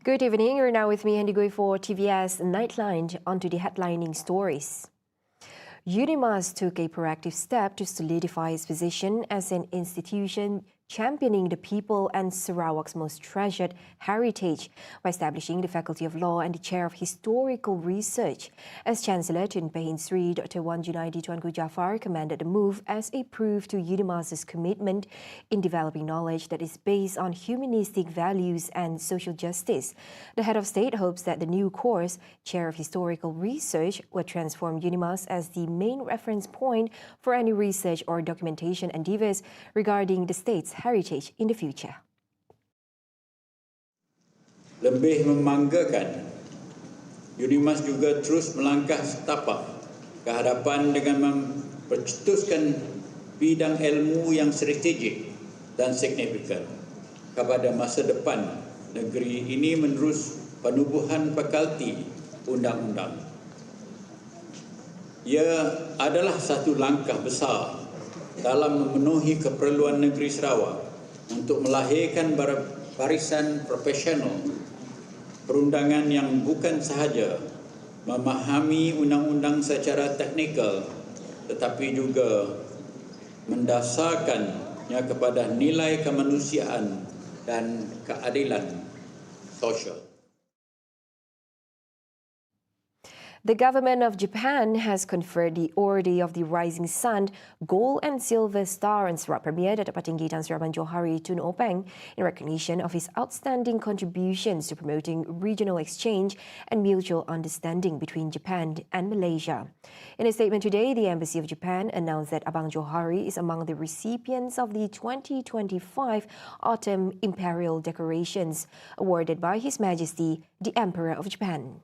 Good evening. You're now with me, Andy Gui, for TVS Nightline. Onto the headlining stories. UNIMAS took a proactive step to solidify its position as an institution championing the people and Sarawak's most treasured heritage by establishing the Faculty of Law and the Chair of Historical Research. As Chancellor Tun Pehin Sri Dr. Wan Junaidi Tuanku Jaafar commended the move as a proof to UNIMAS's commitment in developing knowledge that is based on humanistic values and social justice. The head of state hopes that the new course, Chair of Historical Research, will transform UNIMAS as the main reference point for any research or documentation endeavors regarding the state's heritage in the future. Lebih membanggakan, UNIMAS juga terus melangkah setapak ke hadapan dengan mempercetuskan bidang ilmu yang strategik dan signifikan kepada masa depan negeri ini menerus penubuhan fakulti undang-undang. Ia adalah satu langkah besar dalam memenuhi keperluan negeri Sarawak untuk melahirkan barisan profesional perundangan yang bukan sahaja memahami undang-undang secara teknikal tetapi juga mendasarkannya kepada nilai kemanusiaan dan keadilan sosial. The government of Japan has conferred the Order of the Rising Sun, Gold and Silver Star on Sarawak Premier Datuk Patinggi Tan Sri Abang Johari Tun Openg in recognition of his outstanding contributions to promoting regional exchange and mutual understanding between Japan and Malaysia. In a statement today, the Embassy of Japan announced that Abang Johari is among the recipients of the 2025 Autumn Imperial Decorations awarded by His Majesty the Emperor of Japan.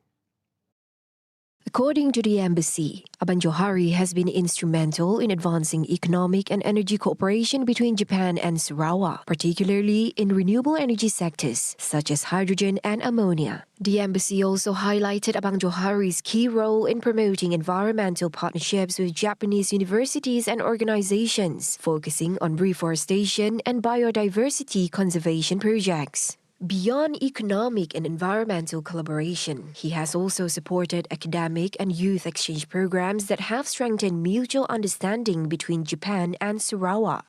According to the embassy, Abang Johari has been instrumental in advancing economic and energy cooperation between Japan and Sarawak, particularly in renewable energy sectors such as hydrogen and ammonia. The embassy also highlighted Abang Johari's key role in promoting environmental partnerships with Japanese universities and organizations, focusing on reforestation and biodiversity conservation projects. Beyond economic and environmental collaboration, he has also supported academic and youth exchange programs that have strengthened mutual understanding between Japan and Sarawak.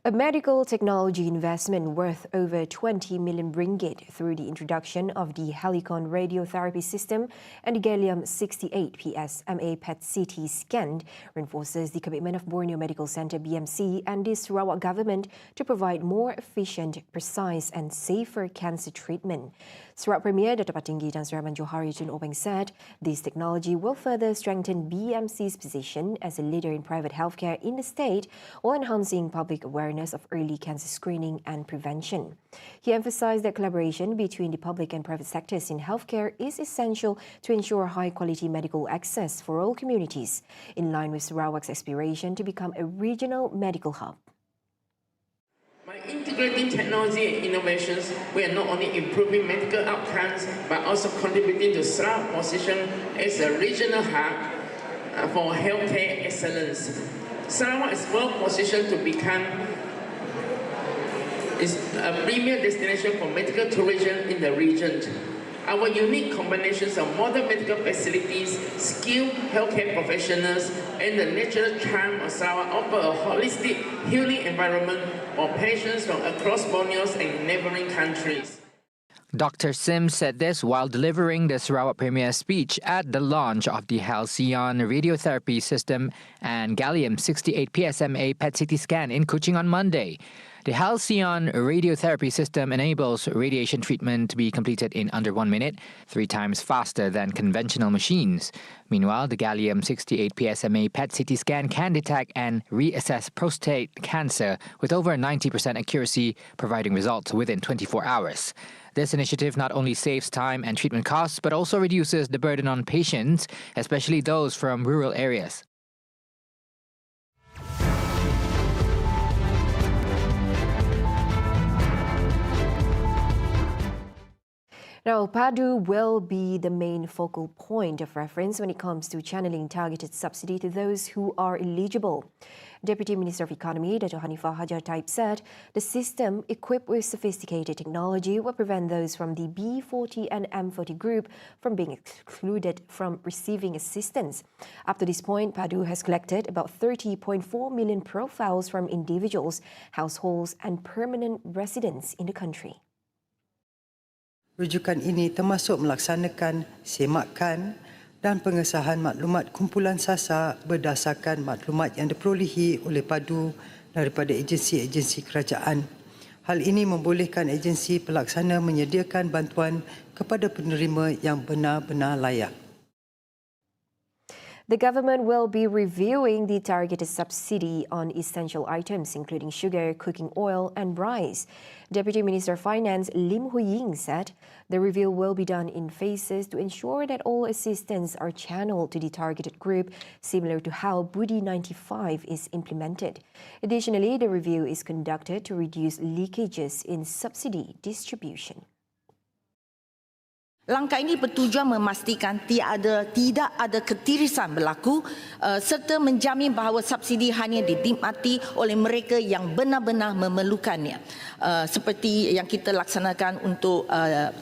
A medical technology investment worth over 20 million ringgit through the introduction of the Helicon radiotherapy system and the gallium-68 PSMA PET-CT scan reinforces the commitment of Borneo Medical Centre BMC and the Sarawak government to provide more efficient, precise and safer cancer treatment. Sarawak Premier Datuk Patinggi Tan Sri Abang Johari Tun Openg said this technology will further strengthen BMC's position as a leader in private healthcare in the state while enhancing public awareness of early cancer screening and prevention. He emphasized that collaboration between the public and private sectors in healthcare is essential to ensure high-quality medical access for all communities, in line with Sarawak's aspiration to become a regional medical hub. By integrating technology and innovations, we are not only improving medical outcomes, but also contributing to Sarawak's position as a regional hub for healthcare excellence. Sarawak is well positioned to become a premier destination for medical tourism in the region. Our unique combinations of modern medical facilities, skilled healthcare professionals, and the natural charm of Sarawak offer a holistic healing environment for patients from across Borneo and neighboring countries. Dr. Sim said this while delivering the Sarawak Premier's speech at the launch of the Halcyon radiotherapy system and gallium-68 PSMA PET-CT scan in Kuching on Monday. The Halcyon radiotherapy system enables radiation treatment to be completed in under 1 minute, 3 times faster than conventional machines. Meanwhile, the gallium-68 PSMA PET-CT scan can detect and reassess prostate cancer with over 90% accuracy, providing results within 24 hours. This initiative not only saves time and treatment costs, but also reduces the burden on patients, especially those from rural areas. Now, PADU will be the main focal point of reference when it comes to channeling targeted subsidy to those who are eligible. Deputy Minister of Economy, Dato' Hanifah Hajar Taib said the system, equipped with sophisticated technology, will prevent those from the B40 and M40 group from being excluded from receiving assistance. Up to this point, PADU has collected about 30.4 million profiles from individuals, households and permanent residents in the country. Rujukan ini termasuk melaksanakan semakan dan pengesahan maklumat kumpulan SASA berdasarkan maklumat yang diperolehi oleh PADU daripada agensi-agensi kerajaan. Hal ini membolehkan agensi pelaksana menyediakan bantuan kepada penerima yang benar-benar layak. The government will be reviewing the targeted subsidy on essential items, including sugar, cooking oil and rice. Deputy Minister of Finance Lim Hui Ying said the review will be done in phases to ensure that all assistance are channeled to the targeted group, similar to how Budi 95 is implemented. Additionally, the review is conducted to reduce leakages in subsidy distribution. Langkah ini bertujuan memastikan tidak ada ketirisan berlaku serta menjamin bahawa subsidi hanya dinikmati oleh mereka yang benar-benar memerlukannya. Seperti yang kita laksanakan untuk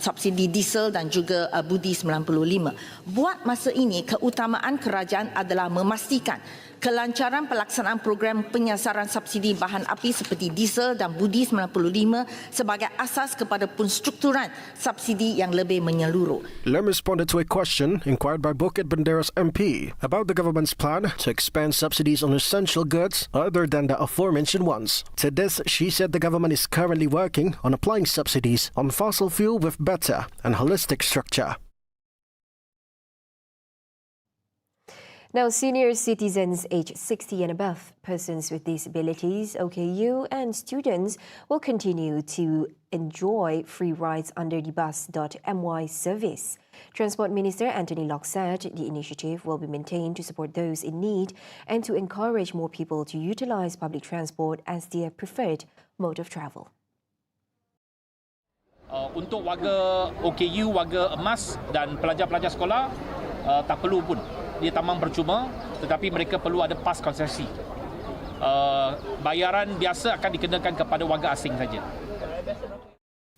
subsidi diesel dan juga Budi 95. Buat masa ini, keutamaan kerajaan adalah memastikan kelancaran pelaksanaan program penyasaran subsidi bahan api seperti diesel dan Budi 95 sebagai asas kepada penstrukturan subsidi yang lebih menyeluruh. Lim responded to a question inquired by Bukit Bendera's MP about the government's plan to expand subsidies on essential goods other than the aforementioned ones. To this, she said the government is currently working on applying subsidies on fossil fuel with better and holistic structure. Now, senior citizens aged 60 and above, persons with disabilities, OKU and students will continue to enjoy free rides under the bus.my service. Transport Minister Anthony Locke said the initiative will be maintained to support those in need and to encourage more people to utilise public transport as their preferred mode of travel. Untuk warga OKU, warga emas dan pelajar-pelajar sekolah tak perlu pun. Dia tamang percuma, tetapi mereka perlu ada pas konsesi. Bayaran biasa akan dikenakan kepada warga asing saja.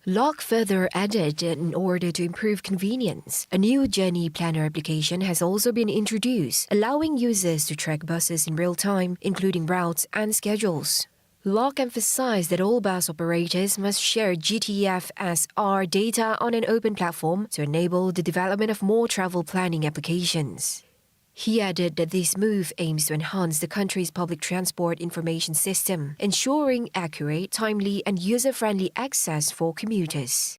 Locke further added that in order to improve convenience, a new journey planner application has also been introduced, allowing users to track buses in real time, including routes and schedules. Locke emphasized that all bus operators must share GTFSR data on an open platform to enable the development of more travel planning applications. He added that this move aims to enhance the country's public transport information system, ensuring accurate, timely and user-friendly access for commuters.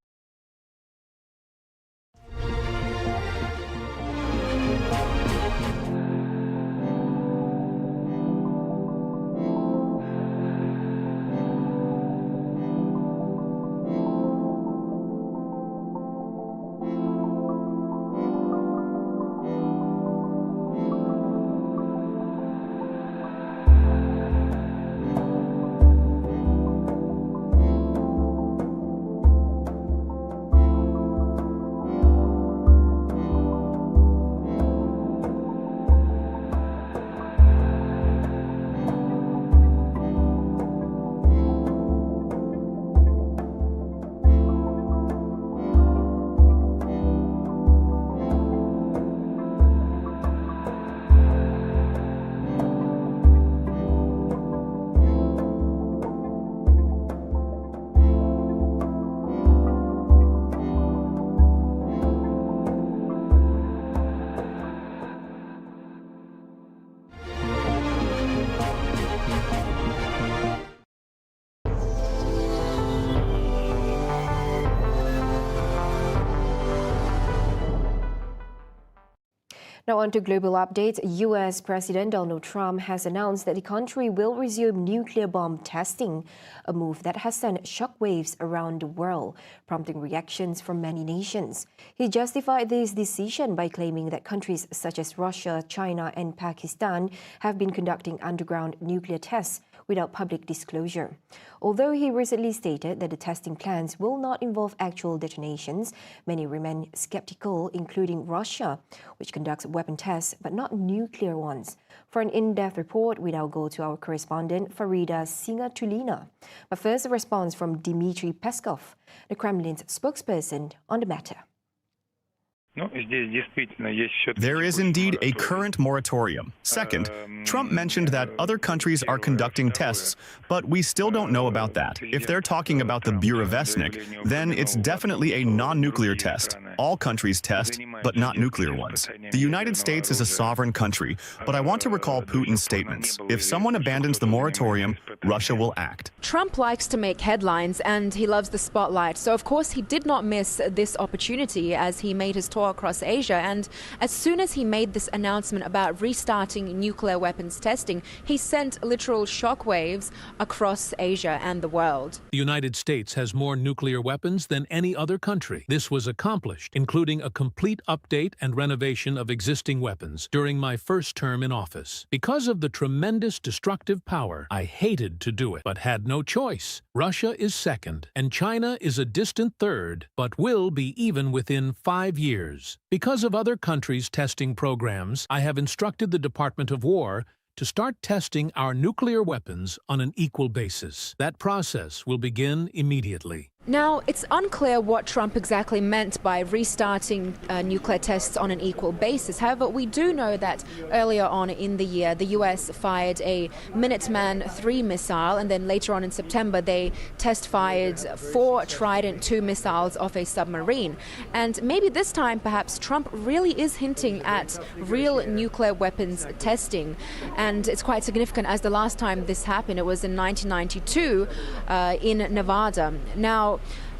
Now on to global updates. US President Donald Trump has announced that the country will resume nuclear bomb testing, a move that has sent shockwaves around the world, prompting reactions from many nations. He justified this decision by claiming that countries such as Russia, China and Pakistan have been conducting underground nuclear tests without public disclosure. Although he recently stated that the testing plans will not involve actual detonations, many remain skeptical, including Russia, which conducts weapon tests but not nuclear ones. For an in-depth report, we now go to our correspondent Farida Singatulina. But first, a response from Dmitry Peskov, the Kremlin's spokesperson on the matter. There is indeed a current moratorium. Second, Trump mentioned that other countries are conducting tests, but we still don't know about that. If they're talking about the Burevestnik, then it's definitely a non-nuclear test. All countries test, but not nuclear ones. The United States is a sovereign country, but I want to recall Putin's statements. If someone abandons the moratorium, Russia will act. Trump likes to make headlines and he loves the spotlight. So, of course, he did not miss this opportunity as he made his tour across Asia. And as soon as he made this announcement about restarting nuclear weapons testing, he sent literal shockwaves across Asia and the world. The United States has more nuclear weapons than any other country. This was accomplished, including a complete update and renovation of existing weapons during my first term in office. Because of the tremendous destructive power, I hated to do it, but had no choice. Russia is second, and China is a distant third, but will be even within 5 years. Because of other countries' testing programs, I have instructed the Department of War to start testing our nuclear weapons on an equal basis. That process will begin immediately. Now, it's unclear what Trump exactly meant by restarting nuclear tests on an equal basis. However, we do know that earlier on in the year, the US fired a Minuteman III missile, and then later on in September, they test-fired 4 Trident II missiles off a submarine. And maybe this time, perhaps, Trump really is hinting at real nuclear weapons testing. And it's quite significant, as the last time this happened, it was in 1992 in Nevada. Now,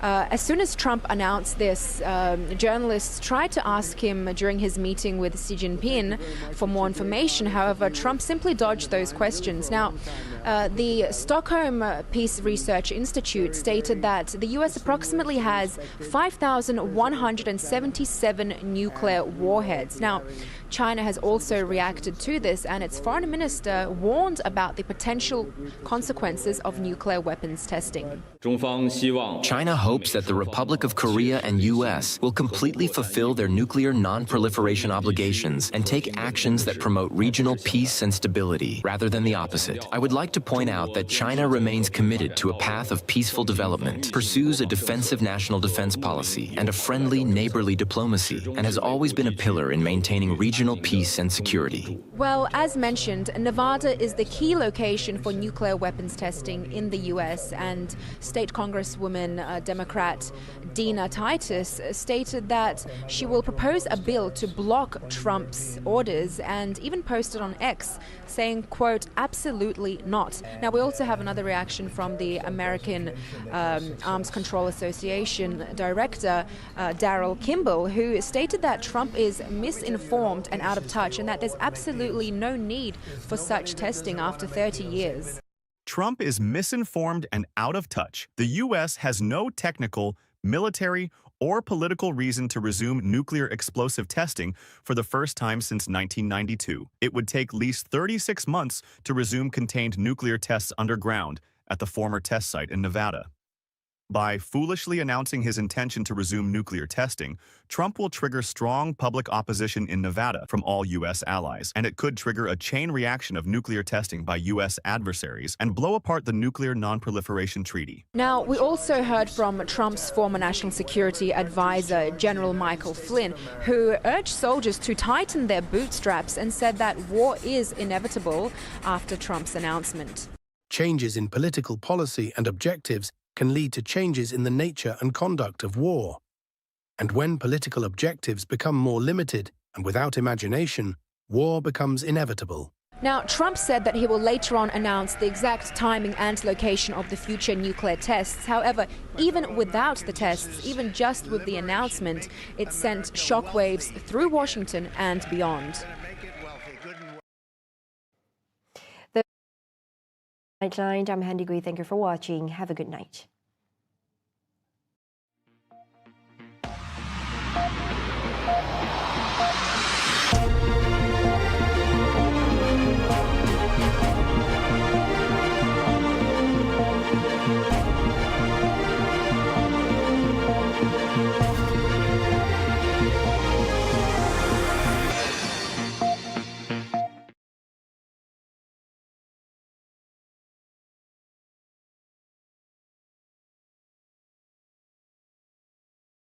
as soon as Trump announced this, journalists tried to ask him during his meeting with Xi Jinping for more information. However, Trump simply dodged those questions. Now, the Stockholm Peace Research Institute stated that the U.S. approximately has 5,177 nuclear warheads. Now, China has also reacted to this, and its foreign minister warned about the potential consequences of nuclear weapons testing. China hopes that the Republic of Korea and U.S. will completely fulfill their nuclear non-proliferation obligations and take actions that promote regional peace and stability, rather than the opposite. I would like to point out that China remains committed to a path of peaceful development, pursues a defensive national defense policy and a friendly, neighborly diplomacy, and has always been a pillar in maintaining regional peace and security. Well, as mentioned, Nevada is the key location for nuclear weapons testing in the U.S., and State Congresswoman Democrat Dina Titus stated that she will propose a bill to block Trump's orders, and even posted on X saying, quote, absolutely not. Now, we also have another reaction from the American Arms Control Association director, Daryl Kimball, who stated that Trump is misinformed and out of touch, and that there's absolutely no need for such testing after 30 years. Trump is misinformed and out of touch. The U.S. has no technical, military, or political reason to resume nuclear explosive testing for the first time since 1992. It would take at least 36 months to resume contained nuclear tests underground at the former test site in Nevada. By foolishly announcing his intention to resume nuclear testing, Trump will trigger strong public opposition in Nevada from all U.S. allies, and it could trigger a chain reaction of nuclear testing by U.S. adversaries and blow apart the Nuclear Non-Proliferation Treaty. Now, we also heard from Trump's former national security advisor, General Michael Flynn, who urged soldiers to tighten their bootstraps and said that war is inevitable after Trump's announcement. Changes in political policy and objectives can lead to changes in the nature and conduct of war. And when political objectives become more limited and without imagination, war becomes inevitable. Now, Trump said that he will later on announce the exact timing and location of the future nuclear tests. However, even without the tests, even just with the announcement, it sent shockwaves through Washington and beyond. Nightline, I'm Handy Gui. Thank you for watching. Have a good night.